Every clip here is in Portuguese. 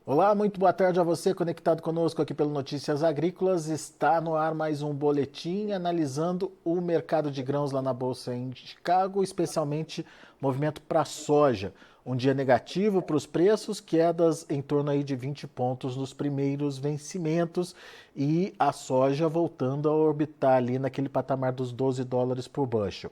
Olá, muito boa tarde a você conectado conosco aqui pelo Notícias Agrícolas. Está no ar mais um boletim analisando o mercado de grãos lá na Bolsa em Chicago, especialmente movimento para a soja. Um dia negativo para os preços, quedas em torno aí de 20 pontos nos primeiros vencimentos e a soja voltando a orbitar ali naquele patamar dos $12 por bushel.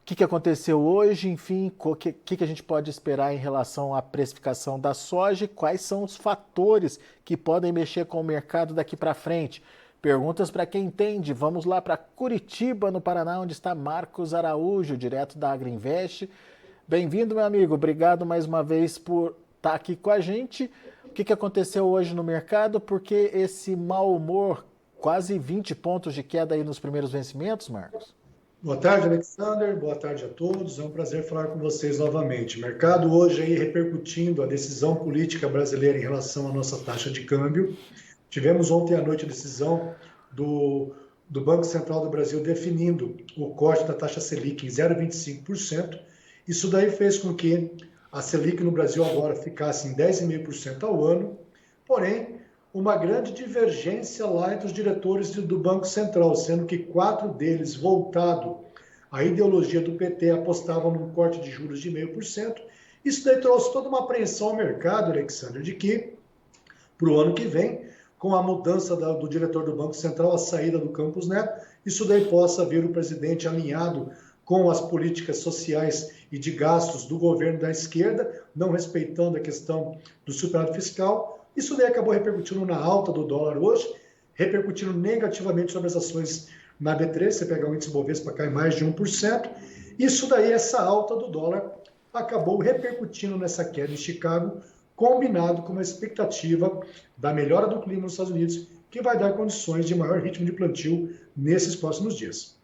O que aconteceu hoje, enfim, o que a gente pode esperar em relação à precificação da soja e quais são os fatores que podem mexer com o mercado daqui para frente? Perguntas para quem entende. Vamos lá para Curitiba, no Paraná, onde está Marcos Araújo, direto da Agriinvest. Bem-vindo, meu amigo. Obrigado mais uma vez por estar aqui com a gente. O que aconteceu hoje no mercado? Por que esse mau humor, quase 20 pontos de queda aí nos primeiros vencimentos, Marcos? Boa tarde, Alexander. Boa tarde a todos. É um prazer falar com vocês novamente. Mercado hoje aí repercutindo a decisão política brasileira em relação à nossa taxa de câmbio. Tivemos ontem à noite a decisão do Banco Central do Brasil definindo o corte da taxa Selic em 0,25%. Isso daí fez com que a Selic no Brasil agora ficasse em 10,5% ao ano. Porém, uma grande divergência lá entre os diretores do Banco Central, sendo que 4 deles, voltado à ideologia do PT, apostavam num corte de juros de 0,5%. Isso daí trouxe toda uma apreensão ao mercado, Alexandre, de que, para o ano que vem, com a mudança do diretor do Banco Central, a saída do Campos Neto, isso daí possa vir o presidente alinhado com as políticas sociais e de gastos do governo da esquerda, não respeitando a questão do superávit fiscal. Isso daí acabou repercutindo na alta do dólar hoje, repercutindo negativamente sobre as ações na B3, você pegar o índice Bovespa cai mais de 1%. Isso daí, essa alta do dólar, acabou repercutindo nessa queda em Chicago, combinado com uma expectativa da melhora do clima nos Estados Unidos, que vai dar condições de maior ritmo de plantio nesses próximos dias.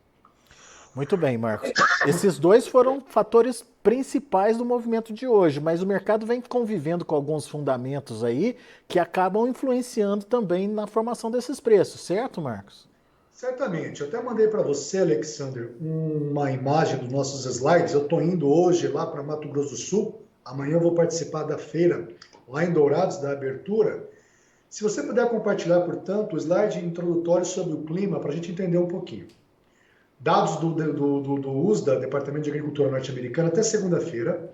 Muito bem, Marcos. Esses dois foram fatores principais do movimento de hoje, mas o mercado vem convivendo com alguns fundamentos aí que acabam influenciando também na formação desses preços, certo, Marcos? Certamente. Eu até mandei para você, Alexander, uma imagem dos nossos slides. Eu estou indo hoje lá para Mato Grosso do Sul. Amanhã eu vou participar da feira lá em Dourados, da abertura. Se você puder compartilhar, portanto, o slide introdutório sobre o clima, para a gente entender um pouquinho. Dados do USDA, Departamento de Agricultura norte-americana, até segunda-feira,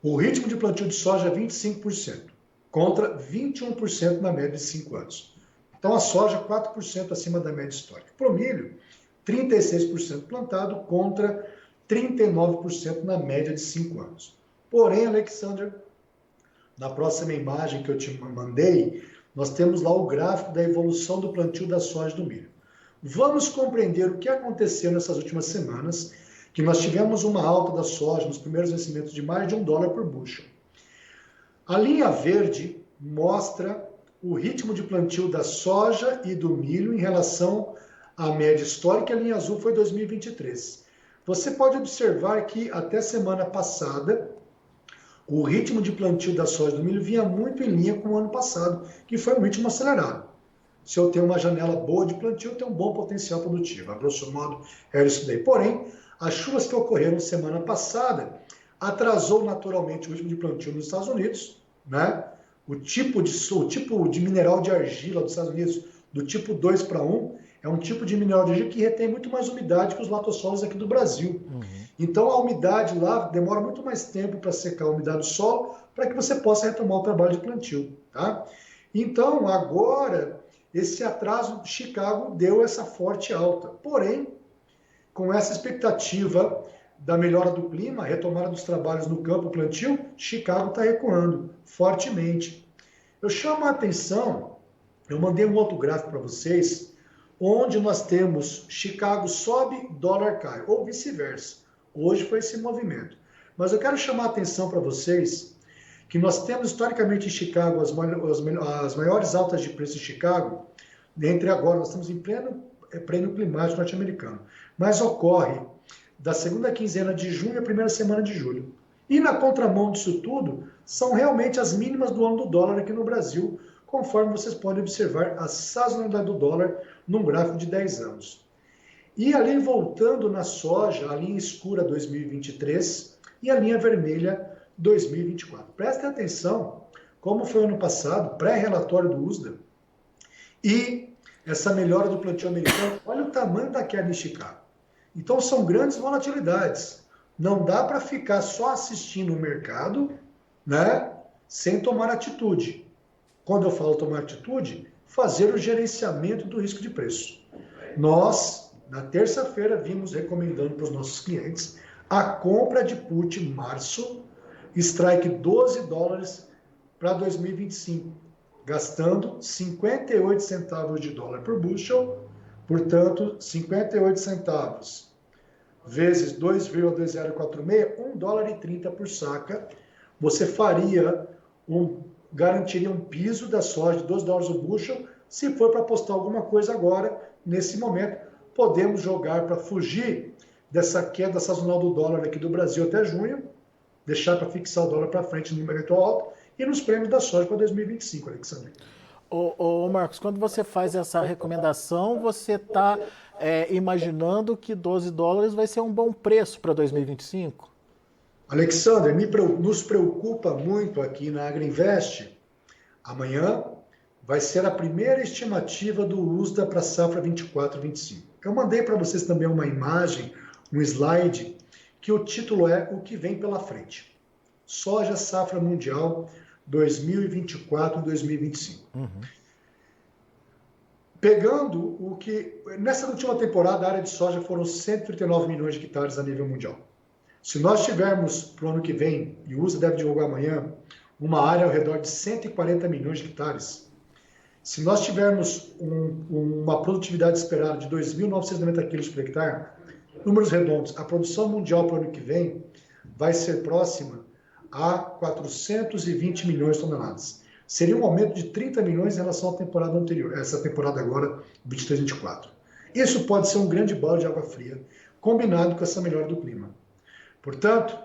o ritmo de plantio de soja é 25%, contra 21% na média de 5 anos. Então, a soja 4% acima da média histórica. Para o milho, 36% plantado contra 39% na média de 5 anos. Porém, Alexander, na próxima imagem que eu te mandei, nós temos lá o gráfico da evolução do plantio da soja e do milho. Vamos compreender o que aconteceu nessas últimas semanas, que nós tivemos uma alta da soja nos primeiros vencimentos de mais de $1 por bushel. A linha verde mostra o ritmo de plantio da soja e do milho em relação à média histórica, a linha azul foi 2023. Você pode observar que até semana passada, o ritmo de plantio da soja e do milho vinha muito em linha com o ano passado, que foi um ritmo acelerado. Se eu tenho uma janela boa de plantio, eu tenho um bom potencial produtivo. A grosso modo, era isso daí. Porém, as chuvas que ocorreram semana passada atrasou naturalmente o ritmo de plantio nos Estados Unidos, né? O tipo de mineral de argila dos Estados Unidos, do tipo 2 para 1, é um tipo de mineral de argila que retém muito mais umidade que os latossolos aqui do Brasil. Então, a umidade lá demora muito mais tempo para secar a umidade do solo, para que você possa retomar o trabalho de plantio, tá? Então, agora, esse atraso de Chicago deu essa forte alta. Porém, com essa expectativa da melhora do clima, a retomada dos trabalhos no campo plantio, Chicago está recuando fortemente. Eu chamo a atenção, eu mandei um outro gráfico para vocês, onde nós temos Chicago sobe, dólar cai, ou vice-versa. Hoje foi esse movimento. Mas eu quero chamar a atenção para vocês que nós temos historicamente em Chicago as maiores altas de preço em Chicago, entre agora, nós estamos em pleno climático norte-americano, mas ocorre da segunda quinzena de junho à primeira semana de julho. E na contramão disso tudo, são realmente as mínimas do ano do dólar aqui no Brasil, conforme vocês podem observar a sazonalidade do dólar num gráfico de 10 anos. E ali voltando na soja, a linha escura 2023 e a linha vermelha 2024. Prestem atenção como foi ano passado, pré-relatório do USDA, e essa melhora do plantio americano, olha o tamanho da queda em Chicago. Então são grandes volatilidades. Não dá para ficar só assistindo o mercado, né, sem tomar atitude. Quando eu falo tomar atitude, fazer o gerenciamento do risco de preço. Nós, na terça-feira, vimos recomendando para os nossos clientes a compra de put em março, strike 12 dólares para 2025, gastando 58 centavos de dólar por bushel, portanto, 58 centavos vezes 2,2046, 1 dólar e 30 por saca, você garantiria um piso da soja de 12 dólares o bushel. Se for para apostar alguma coisa agora, nesse momento, podemos jogar para fugir dessa queda sazonal do dólar aqui do Brasil até junho, deixar para fixar o dólar para frente no eventual alto, e nos prêmios da soja para 2025, Alexandre. Ô Marcos, quando você faz essa recomendação, você está imaginando que 12 dólares vai ser um bom preço para 2025? Alexandre, nos preocupa muito aqui na Agriinvest. Amanhã vai ser a primeira estimativa do USDA para a safra 24-25. Eu mandei para vocês também uma imagem, um slide, que o título é O que vem pela frente. Soja safra mundial 2024-2025. Pegando o que... Nessa última temporada, a área de soja foram 139 milhões de hectares a nível mundial. Se nós tivermos para o ano que vem, e o USDA deve divulgar amanhã, uma área ao redor de 140 milhões de hectares, se nós tivermos uma produtividade esperada de 2.990 quilos por hectare, números redondos, a produção mundial para o ano que vem vai ser próxima a 420 milhões de toneladas. Seria um aumento de 30 milhões em relação à temporada anterior, essa temporada agora, 23-24. Isso pode ser um grande balde de água fria, combinado com essa melhora do clima. Portanto,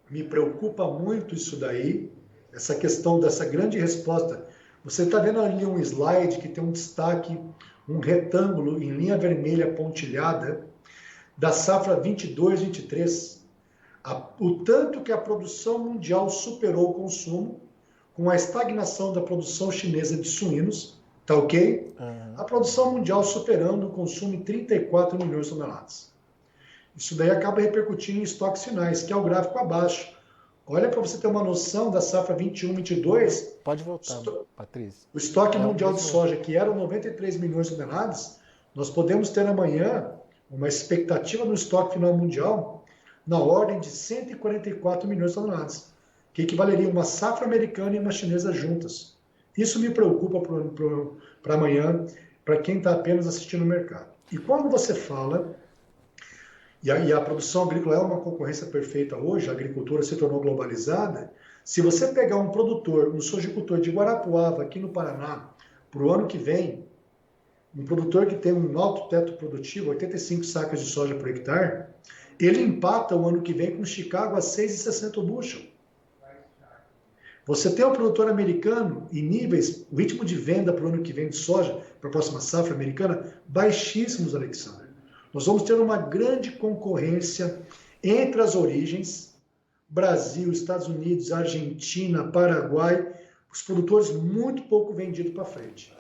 me preocupa muito isso daí, essa questão dessa grande resposta. Você está vendo ali um slide que tem um destaque, um retângulo em linha vermelha pontilhada, da safra 22-23. O tanto que a produção mundial superou o consumo, com a estagnação da produção chinesa de suínos, tá ok? A produção mundial superando o consumo em 34 milhões de toneladas. Isso daí acaba repercutindo em estoques finais, que é o gráfico abaixo. Olha para você ter uma noção da safra 21-22. Pode voltar, Patrícia. O estoque mundial de soja, que era 93 milhões de toneladas, nós podemos ter amanhã uma expectativa no estoque final mundial na ordem de 144 milhões de toneladas, que equivaleria a uma safra americana e uma chinesa juntas. Isso me preocupa para amanhã, para quem está apenas assistindo o mercado. E quando você fala... E a produção agrícola é uma concorrência perfeita hoje, a agricultura se tornou globalizada. Se você pegar um produtor, um sojicultor de Guarapuava, aqui no Paraná, para o ano que vem, um produtor que tem um alto teto produtivo, 85 sacas de soja por hectare, ele empata o ano que vem com Chicago a 6,60 o bushel. Você tem um produtor americano em níveis, o ritmo de venda para o ano que vem de soja, para a próxima safra americana, baixíssimos, Alexandre. Nós vamos ter uma grande concorrência entre as origens, Brasil, Estados Unidos, Argentina, Paraguai, os produtores muito pouco vendidos para frente.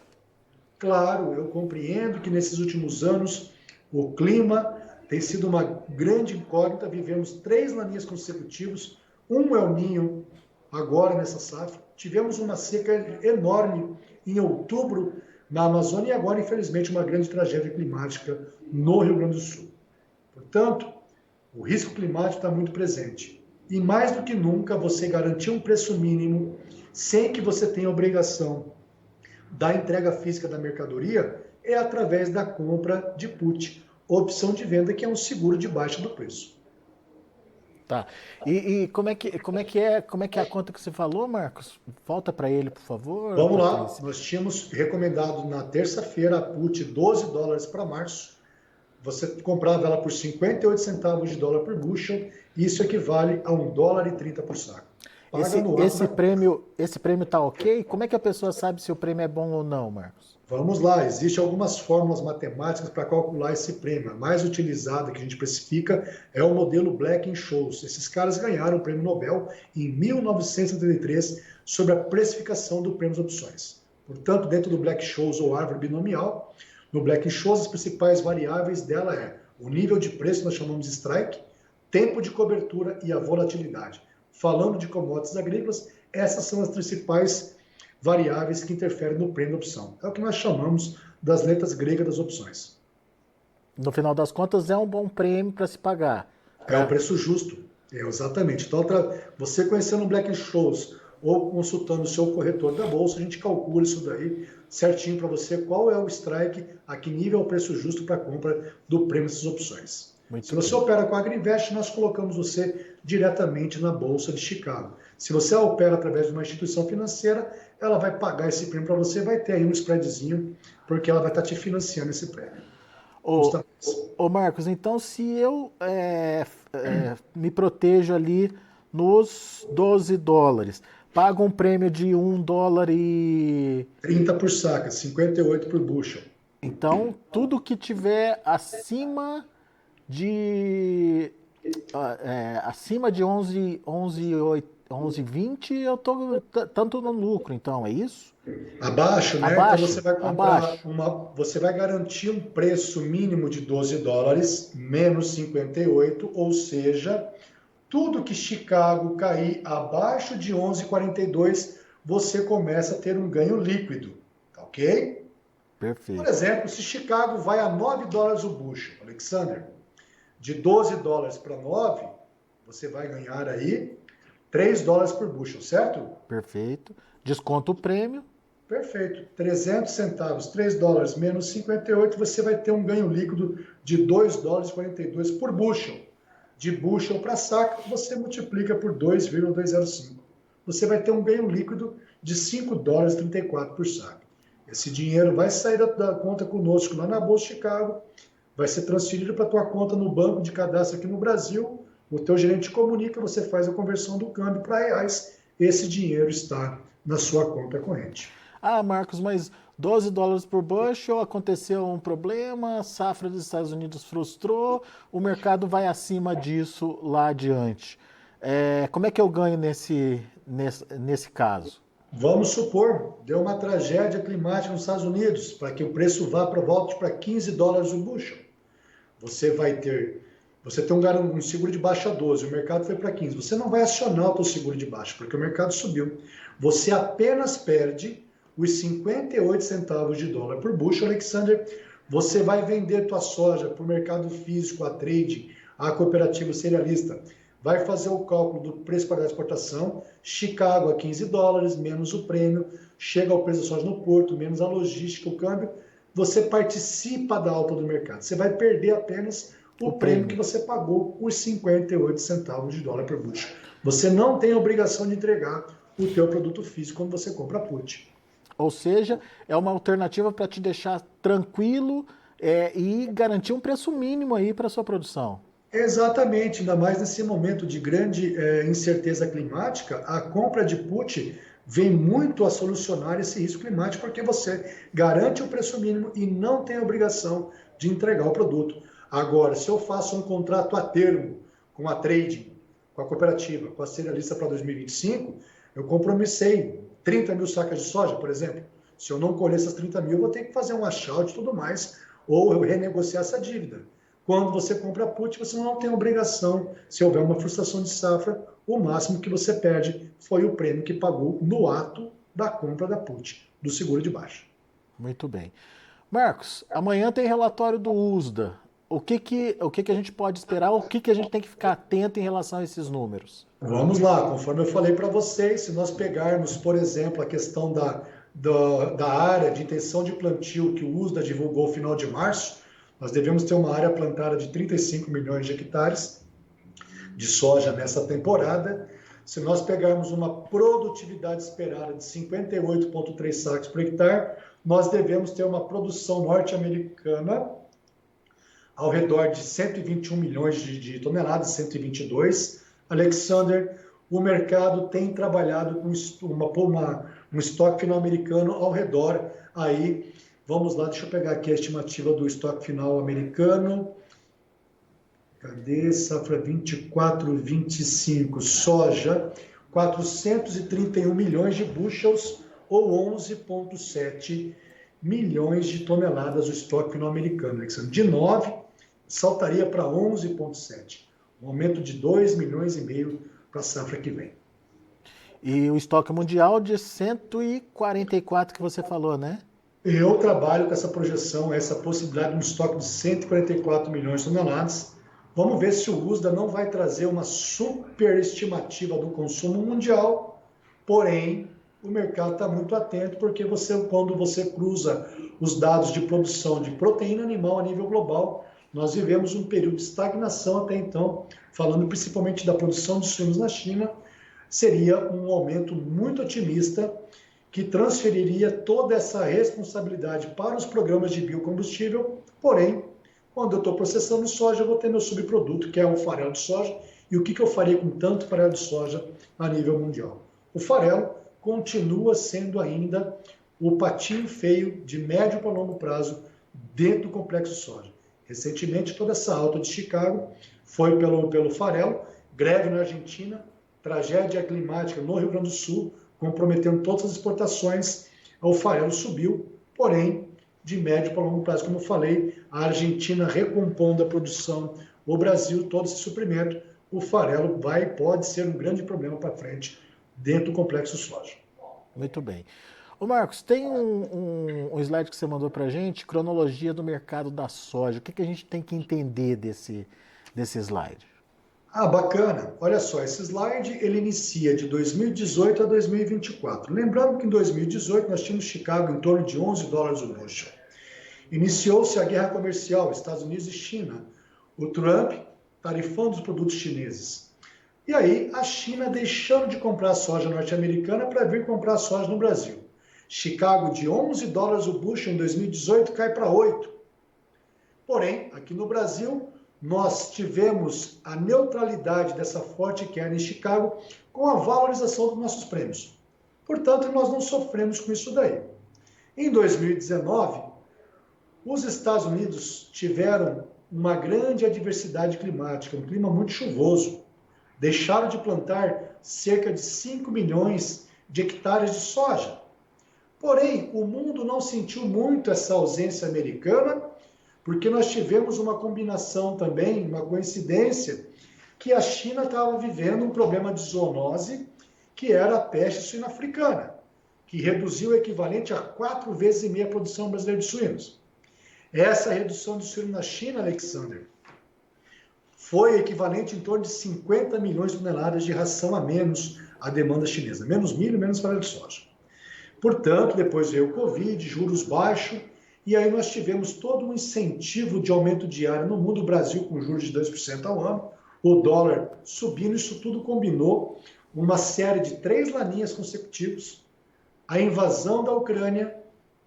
Claro, eu compreendo que nesses últimos anos o clima tem sido uma grande incógnita, vivemos 3 laninhas consecutivos, um El Niño agora nessa safra, tivemos uma seca enorme em outubro na Amazônia e agora, infelizmente, uma grande tragédia climática no Rio Grande do Sul. Portanto, o risco climático está muito presente. E mais do que nunca, você garantir um preço mínimo sem que você tenha obrigação da entrega física da mercadoria é através da compra de put, opção de venda, que é um seguro de baixa do preço. Tá. E como é que é a conta que você falou, Marcos? Volta para ele, por favor. Vamos lá. Nós tínhamos recomendado na terça-feira a put 12 dólares para março. Você comprava ela por 58 centavos de dólar por bushel. Isso equivale a 1 dólar e 30 por saco. Esse prêmio tá ok? Como é que a pessoa sabe se o prêmio é bom ou não, Marcos? Vamos lá, existem algumas fórmulas matemáticas para calcular esse prêmio. A mais utilizada que a gente precifica é o modelo Black-Scholes. Esses caras ganharam o prêmio Nobel em 1973 sobre a precificação do prêmio das opções. Portanto, dentro do Black-Scholes ou árvore binomial, no Black-Scholes as principais variáveis dela é o nível de preço, nós chamamos de strike, tempo de cobertura e a volatilidade. Falando de commodities agrícolas, essas são as principais variáveis que interferem no prêmio da opção. É o que nós chamamos das letras gregas das opções. No final das contas, é um bom prêmio para se pagar. É o preço justo. Exatamente. Então, você conhecendo o Black-Scholes ou consultando o seu corretor da bolsa, a gente calcula isso daí certinho para você, qual é o strike, a que nível é o preço justo para a compra do prêmio dessas opções. Se você opera com a Agrinvest, nós colocamos você diretamente na Bolsa de Chicago. Se você opera através de uma instituição financeira, ela vai pagar esse prêmio para você, vai ter aí um spreadzinho, porque ela vai estar te financiando esse prêmio. Ô Marcos, então se eu me protejo ali nos $12, pago um prêmio de $1 e... 30 por saca, 58 por bushel. Então, tudo que tiver acima de 11,20 eu tô tanto no lucro, então, é isso? Abaixo, né? Abaixo, Então você vai comprar você vai garantir um preço mínimo de $12 menos 58, ou seja, tudo que Chicago cair abaixo de 11,42, você começa a ter um ganho líquido, tá ok? Perfeito. Por exemplo, se Chicago vai a $9 o bushel, Alexander, de $12 para 9, você vai ganhar aí $3 por bushel, certo? Perfeito. Desconta o prêmio. Perfeito. 300 centavos, $3 menos 58, você vai ter um ganho líquido de $2,42 por bushel. De bushel para saca, você multiplica por 2,205. Você vai ter um ganho líquido de $5,34 por saca. Esse dinheiro vai sair da conta conosco lá na Bolsa de Chicago, vai ser transferido para a tua conta no banco de cadastro aqui no Brasil, o teu gerente comunica, você faz a conversão do câmbio para reais, esse dinheiro está na sua conta corrente. Ah, Marcos, mas $12 por bushel, aconteceu um problema, a safra dos Estados Unidos frustrou, o mercado vai acima disso lá adiante. Como é que eu ganho nesse caso? Vamos supor, deu uma tragédia climática nos Estados Unidos, para que o preço vá para volta para $15 o bushel. Você tem um seguro de baixa 12, o mercado foi para 15. Você não vai acionar o seu seguro de baixa, porque o mercado subiu. Você apenas perde os 58 centavos de dólar por bushel, Alexander. Você vai vender tua soja para o mercado físico, a trade, a cooperativa cerealista. Vai fazer o cálculo do preço para a exportação, Chicago a $15, menos o prêmio, chega ao preço da soja no porto, menos a logística, o câmbio, você participa da alta do mercado. Você vai perder apenas o prêmio que você pagou, os 58 centavos de dólar por bushel. Você não tem a obrigação de entregar o teu produto físico quando você compra put. Ou seja, é uma alternativa para te deixar tranquilo e garantir um preço mínimo aí para a sua produção. Exatamente, ainda mais nesse momento de grande incerteza climática, a compra de put vem muito a solucionar esse risco climático, porque você garante o preço mínimo e não tem a obrigação de entregar o produto. Agora, se eu faço um contrato a termo com a trading, com a cooperativa, com a cerealista para 2025, eu compromissei 30 mil sacas de soja, por exemplo. Se eu não colher essas 30 mil, eu vou ter que fazer um achout e tudo mais, ou eu renegociar essa dívida. Quando você compra put, você não tem obrigação, se houver uma frustração de safra, o máximo que você perde foi o prêmio que pagou no ato da compra da put, do seguro de baixa. Muito bem. Marcos, amanhã tem relatório do USDA. O que a gente pode esperar? O que a gente tem que ficar atento em relação a esses números? Vamos lá, conforme eu falei para vocês, se nós pegarmos, por exemplo, a questão da área de intenção de plantio que o USDA divulgou no final de março, nós devemos ter uma área plantada de 35 milhões de hectares de soja nessa temporada. Se nós pegarmos uma produtividade esperada de 58,3 sacos por hectare, nós devemos ter uma produção norte-americana ao redor de 121 milhões de toneladas, 122. Alexander, o mercado tem trabalhado com um estoque final americano ao redor aí Vamos lá, deixa eu pegar aqui a estimativa do estoque final americano. Cadê? Safra 24, 25, soja, 431 milhões de bushels, ou 11,7 milhões de toneladas o estoque final americano. De 9, saltaria para 11,7. Um aumento de 2 milhões e meio para a safra que vem. E o estoque mundial de 144 que você falou, né? Eu trabalho com essa projeção, essa possibilidade de um estoque de 144 milhões de toneladas. Vamos ver se o USDA não vai trazer uma superestimativa do consumo mundial, porém, o mercado está muito atento, porque quando você cruza os dados de produção de proteína animal a nível global, nós vivemos um período de estagnação até então, falando principalmente da produção de suínos na China, seria um aumento muito otimista, que transferiria toda essa responsabilidade para os programas de biocombustível, porém, quando eu estou processando soja, eu vou ter meu subproduto, que é o farelo de soja, e o que eu faria com tanto farelo de soja a nível mundial? O farelo continua sendo ainda o patinho feio de médio para longo prazo dentro do complexo soja. Recentemente, toda essa alta de Chicago foi pelo farelo, greve na Argentina, tragédia climática no Rio Grande do Sul, comprometendo todas as exportações, o farelo subiu, porém, de médio para longo prazo, como eu falei, a Argentina recompondo a produção, o Brasil, todo esse suprimento, o farelo pode ser um grande problema para frente dentro do complexo soja. Muito bem. Ô Marcos, tem um slide que você mandou para a gente, cronologia do mercado da soja. O que a gente tem que entender desse slide? Bacana. Olha só, esse slide ele inicia de 2018 a 2024. Lembrando que em 2018 nós tínhamos Chicago em torno de 11 dólares o bushel. Iniciou-se a guerra comercial, Estados Unidos e China. O Trump tarifando os produtos chineses. E aí a China deixando de comprar soja norte-americana para vir comprar soja no Brasil. Chicago de 11 dólares o bushel em 2018 cai para 8. Porém, aqui no Brasil, nós tivemos a neutralidade dessa forte queda em Chicago com a valorização dos nossos prêmios. Portanto, nós não sofremos com isso daí. Em 2019, os Estados Unidos tiveram uma grande adversidade climática, um clima muito chuvoso. Deixaram de plantar cerca de 5 milhões de hectares de soja. Porém, o mundo não sentiu muito essa ausência americana, porque nós tivemos uma combinação também, uma coincidência, que a China estava vivendo um problema de zoonose, que era a peste suína africana, que reduziu o equivalente a 4,5 vezes a produção brasileira de suínos. Essa redução de suíno na China, Alexander, foi equivalente em torno de 50 milhões de toneladas de ração a menos à demanda chinesa. Menos milho, menos farelo de soja. Portanto, depois veio o Covid, juros baixos, e aí nós tivemos todo um incentivo de aumento diário no mundo, o Brasil com juros de 2% ao ano, o dólar subindo, isso tudo combinou uma série de 3 laninhas consecutivos. A invasão da Ucrânia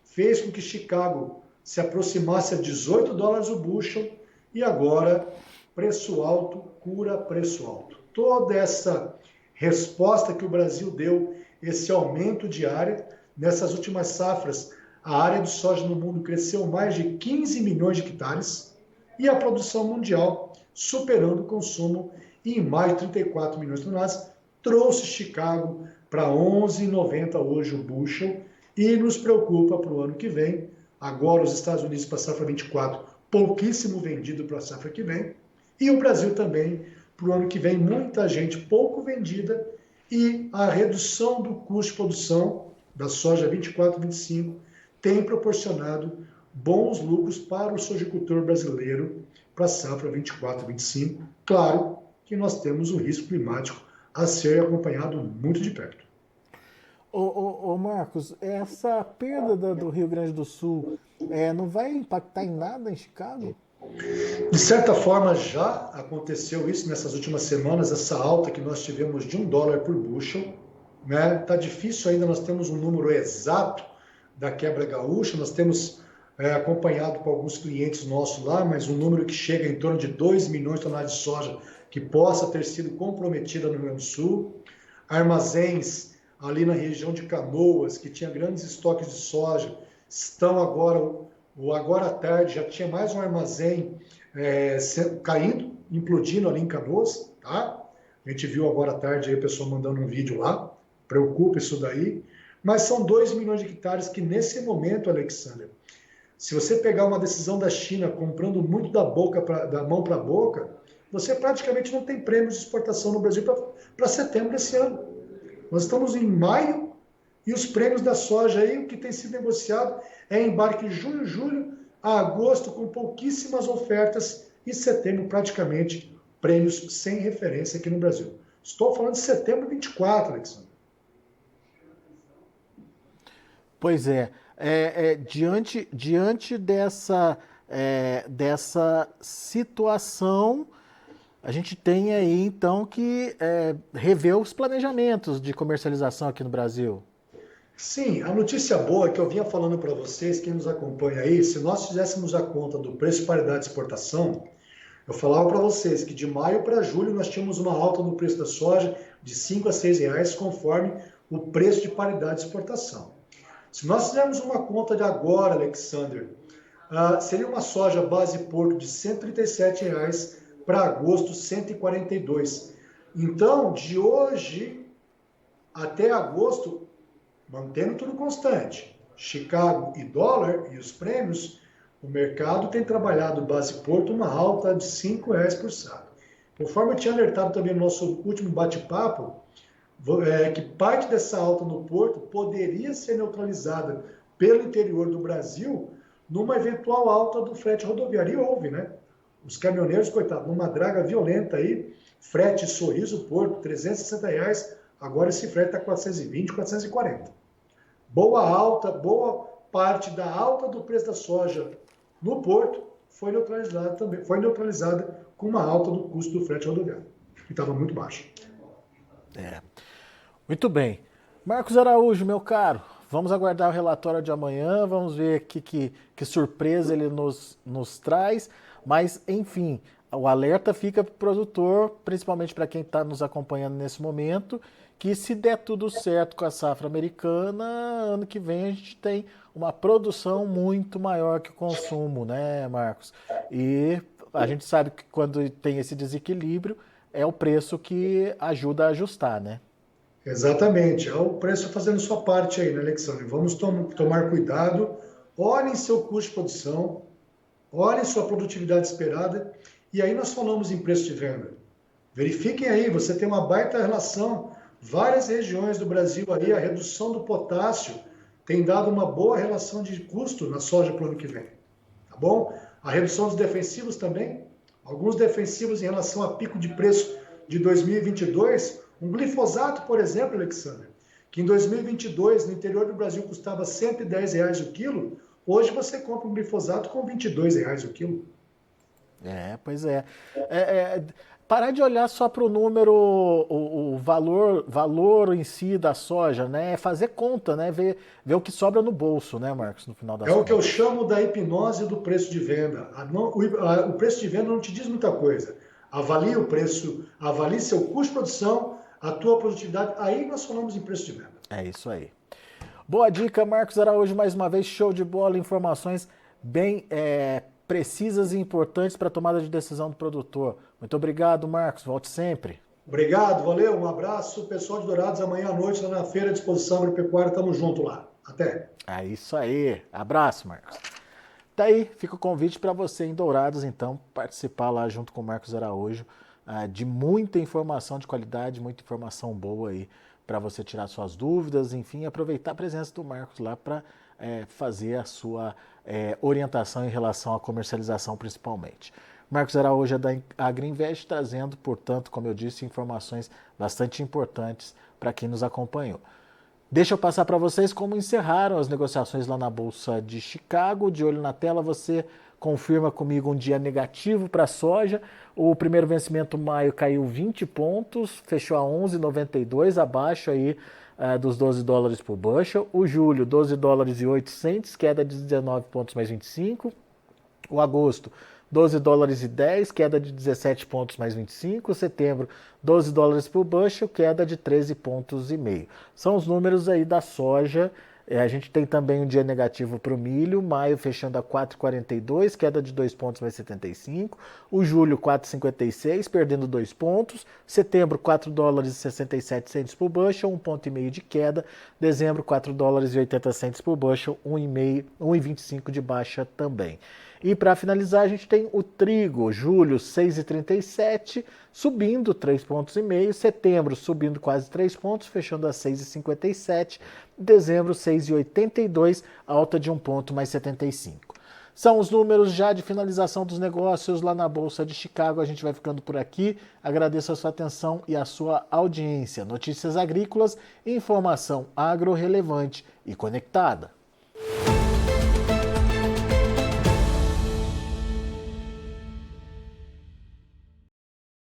fez com que Chicago se aproximasse a 18 dólares o bushel, e agora preço alto cura preço alto. Toda essa resposta que o Brasil deu, esse aumento diário, nessas últimas safras, a área de soja no mundo cresceu mais de 15 milhões de hectares e a produção mundial superando o consumo em mais de 34 milhões de toneladas, trouxe Chicago para 11,90 hoje o bushel e nos preocupa para o ano que vem. Agora os Estados Unidos para a safra 24, pouquíssimo vendido para a safra que vem, e o Brasil também para o ano que vem, muita gente pouco vendida, e a redução do custo de produção da soja 24 e 25 tem proporcionado bons lucros para o sojicultor brasileiro para a safra 24 e 25. Claro que nós temos um risco climático a ser acompanhado muito de perto. Ô Marcos, essa perda do Rio Grande do Sul não vai impactar em nada em Chicago? De certa forma, já aconteceu isso nessas últimas semanas, essa alta que nós tivemos de $1 por bushel. Tá difícil ainda, nós temos um número exato da quebra gaúcha, nós temos acompanhado com alguns clientes nossos lá, mas um número que chega em torno de 2 milhões de toneladas de soja que possa ter sido comprometida no Rio Grande do Sul. Armazéns ali na região de Canoas, que tinha grandes estoques de soja, estão agora, o agora à tarde, já tinha mais um armazém caindo, implodindo ali em Canoas, tá? A gente viu agora à tarde aí a pessoa mandando um vídeo lá, preocupa isso daí, mas são 2 milhões de hectares que nesse momento, Alexander, se você pegar uma decisão da China comprando muito da mão para a boca, você praticamente não tem prêmios de exportação no Brasil para setembro desse ano. Nós estamos em maio e os prêmios da soja aí, o que tem sido negociado é embarque de junho, julho a agosto, com pouquíssimas ofertas, e setembro praticamente prêmios sem referência aqui no Brasil. Estou falando de setembro de 24, Alexandre. Pois é, diante dessa situação, a gente tem aí então que rever os planejamentos de comercialização aqui no Brasil. Sim, a notícia boa que eu vinha falando para vocês, quem nos acompanha aí, se nós fizéssemos a conta do preço de paridade de exportação, eu falava para vocês que de maio para julho nós tínhamos uma alta no preço da soja de 5 a 6 reais, conforme o preço de paridade de exportação. Se nós fizermos uma conta de agora, Alexander, seria uma soja base porto de R$ 137 reais, para agosto 142. Então, de hoje até agosto, mantendo tudo constante, Chicago e dólar e os prêmios, o mercado tem trabalhado base porto uma alta de R$ 5 por saco. Conforme eu tinha alertado também no nosso último bate-papo, que parte dessa alta no porto poderia ser neutralizada pelo interior do Brasil numa eventual alta do frete rodoviário. E houve, né? Os caminhoneiros, coitados, numa draga violenta aí, frete Sorriso Porto, R$ 360 reais, agora esse frete está 420, 440. Boa parte da alta do preço da soja no porto foi neutralizada com uma alta do custo do frete rodoviário, que estava muito baixo. Muito bem. Marcos Araújo, meu caro, vamos aguardar o relatório de amanhã, vamos ver que surpresa ele nos traz, mas, enfim, o alerta fica para o produtor, principalmente para quem está nos acompanhando nesse momento, que se der tudo certo com a safra americana, ano que vem a gente tem uma produção muito maior que o consumo, né, Marcos? E a gente sabe que quando tem esse desequilíbrio, é o preço que ajuda a ajustar, né? Exatamente, é o preço fazendo sua parte aí, né, Alexandre? Vamos tomar cuidado, olhem seu custo de produção, olhem sua produtividade esperada, e aí nós falamos em preço de venda. Verifiquem aí, você tem uma baita relação, várias regiões do Brasil aí, a redução do potássio tem dado uma boa relação de custo na soja para o ano que vem, tá bom? A redução dos defensivos também, alguns defensivos em relação a pico de preço de 2022, um glifosato, por exemplo, Alexandre, que em 2022 no interior do Brasil custava R$ 110 o quilo, hoje você compra um glifosato com R$ 22 o quilo. Pois é. Parar de olhar só para o número, o valor em si da soja, né? Fazer conta, né? Ver o que sobra no bolso, né, Marcos, no final das contas. É o que eu chamo da hipnose do preço de venda. O preço de venda não te diz muita coisa. Avalie o preço, avalie seu custo de produção, a tua produtividade, aí nós falamos em preço de venda. É isso aí. Boa dica, Marcos Araújo, mais uma vez, show de bola, informações bem precisas e importantes para a tomada de decisão do produtor. Muito obrigado, Marcos, volte sempre. Obrigado, valeu, um abraço, pessoal de Dourados, amanhã à noite lá na Feira de Exposição Agropecuária, tamo junto lá. Até. É isso aí, abraço, Marcos. Tá aí, fica o convite para você em Dourados, então, participar lá junto com o Marcos Araújo de muita informação de qualidade, muita informação boa aí para você tirar suas dúvidas, enfim, aproveitar a presença do Marcos lá para fazer a sua orientação em relação à comercialização principalmente. Marcos Araújo é da Agriinvest, trazendo, portanto, como eu disse, informações bastante importantes para quem nos acompanhou. Deixa eu passar para vocês como encerraram as negociações lá na Bolsa de Chicago. De olho na tela, você confirma comigo um dia negativo para a soja. O primeiro vencimento maio caiu 20 pontos, fechou a 11,92, abaixo aí dos 12 dólares por bushel. O julho, 12 dólares e 800, queda de 19 pontos mais 25. O agosto, 12 dólares e 10, queda de 17 pontos mais 25. Setembro, 12 dólares por bushel, queda de 13 pontos e meio. São os números aí da soja A gente tem também um dia negativo para o milho, maio fechando a 4,42, queda de 2 pontos, mais 75. O julho 4,56, perdendo 2 pontos. Setembro 4 dólares e 67 centes por bushel, 1,5 ponto de queda. Dezembro 4 dólares e 80 centes por bushel, 1,25 de baixa também. E para finalizar, a gente tem o trigo, julho 6,37, subindo 3,5 pontos. Setembro subindo quase 3 pontos, fechando a 6,57. Dezembro 6,82, alta de 1 ponto, mais 75. São os números já de finalização dos negócios lá na Bolsa de Chicago. A gente vai ficando por aqui. Agradeço a sua atenção e a sua audiência. Notícias agrícolas, informação agro relevante e conectada.